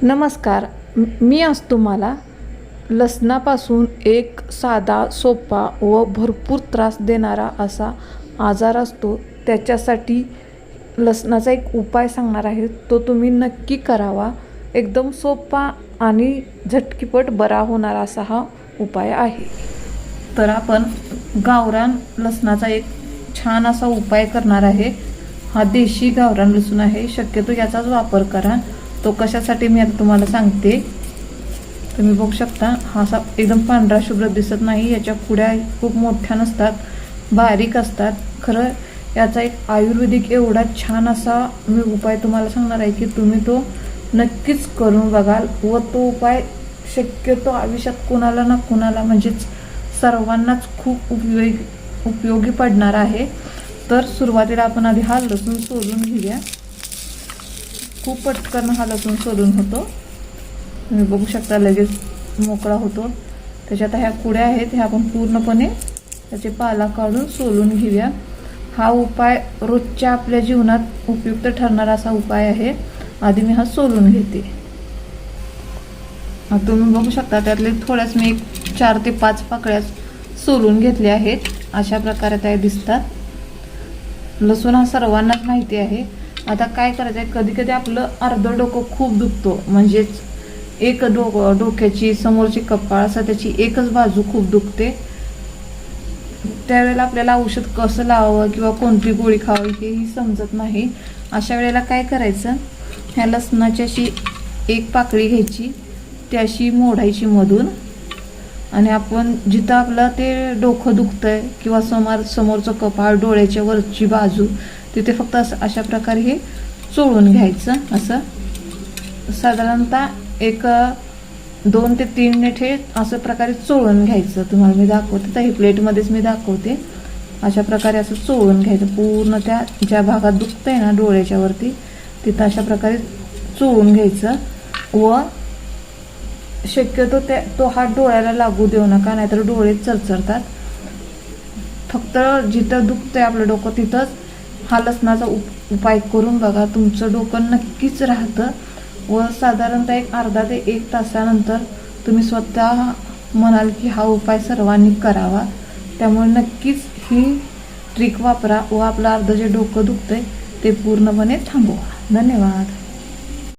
नमस्कार. मी आज तुम्हाला लसणापासून एक साधा, सोपा व भरपूर त्रास देणारा असा आजार असतो, त्याच्यासाठी लसणाचा एक उपाय सांगणार आहे. तो तुम्ही नक्की करावा. एकदम सोपा आणि झटकीपट बरा होणारा असा हा उपाय आहे. तर आपण गावरान लसणाचा एक छान असा उपाय करणार आहे. हा देशी गावरान लसूण आहे. शक्यतो याचाच वापर करा. तो कशासाठी मी आता तुम्हाला सांगते. तुम्ही बघू शकता, हा असा एकदम पांढरा शुभ्र दिसत नाही. याच्या कुड्या खूप मोठ्या नसतात, बारीक असतात. खरं याचा एक आयुर्वेदिक एवढा छान असा मी उपाय तुम्हाला सांगणार आहे की तुम्ही तो नक्कीच करून बघाल व तो उपाय शक्यतो आयुष्यात कोणाला ना कोणाला म्हणजेच सर्वांनाच खूप उपयोगी पडणार आहे. तर सुरुवातीला आपण आधी हा लसूण सोलून घेऊया. खूप पटकन हा लसूण सोलून होतो. तुम्ही बघू शकता, लगेच मोकळा होतो. त्याच्यात ह्या कुड्या आहेत, ह्या आपण पूर्णपणे त्याचे पाला काढून सोलून घेऊया. हा उपाय रोजच्या आपल्या जीवनात उपयुक्त ठरणारा असा उपाय आहे. आधी मी हा सोलून घेते. तुम्ही बघू शकता, त्यातले थोड्याच मी 4 ते 5 पाकळ्या सोलून घेतल्या आहेत. अशा प्रकारे त्या दिसतात. लसूण हा सर्वांनाच माहिती आहे. आता काय करायचं आहे, कधी कधी आपलं अर्धं डोकं खूप दुखतो, म्हणजेच एक डोक्याची समोरची कपाळ असं त्याची एकच बाजू खूप दुखते. त्यावेळेला आपल्याला औषध कसं लावावं किंवा कोणती गोळी खावी हेही समजत नाही. अशा वेळेला काय करायचं, ह्या लसणाची अशी एक पाकळी घ्यायची, ती अशी मोडायची मधून, आणि आपण जिथं आपलं ते डोकं दुखतंय किंवा समोरचं कपाळ, डोळ्याच्या वरची बाजू, तिथे फक्त असं अशा प्रकारे हे चोळून घ्यायचं. असं साधारणतः एक 2 ते 3 मिनिट हे असं प्रकारे चोळून घ्यायचं. तुम्हाला मी दाखवते, तर ही प्लेटमध्येच मी दाखवते. अशा प्रकारे असं चोळून घ्यायचं पूर्ण त्या ज्या भागात दुखतंय ना डोळ्याच्या वरती, तिथं अशा प्रकारे चोळून घ्यायचं. व शक्यतो तो हात डोळ्याला लागू देऊ नका, नाहीतर डोळे चरचरतात. फक्त जिथं दुखतंय आपलं डोकं तिथंच हा लसणाचा उपाय करून बघा. तुमचं डोकं नक्कीच राहतं व साधारणतः एक अर्धा ते 1 तासानंतर तुम्ही स्वतः म्हणाल की हा उपाय सर्वांनी करावा. त्यामुळे नक्कीच ही ट्रिक वापरा व आपलं अर्धं जे डोकं दुखतंय ते पूर्णपणे थांबवा. धन्यवाद.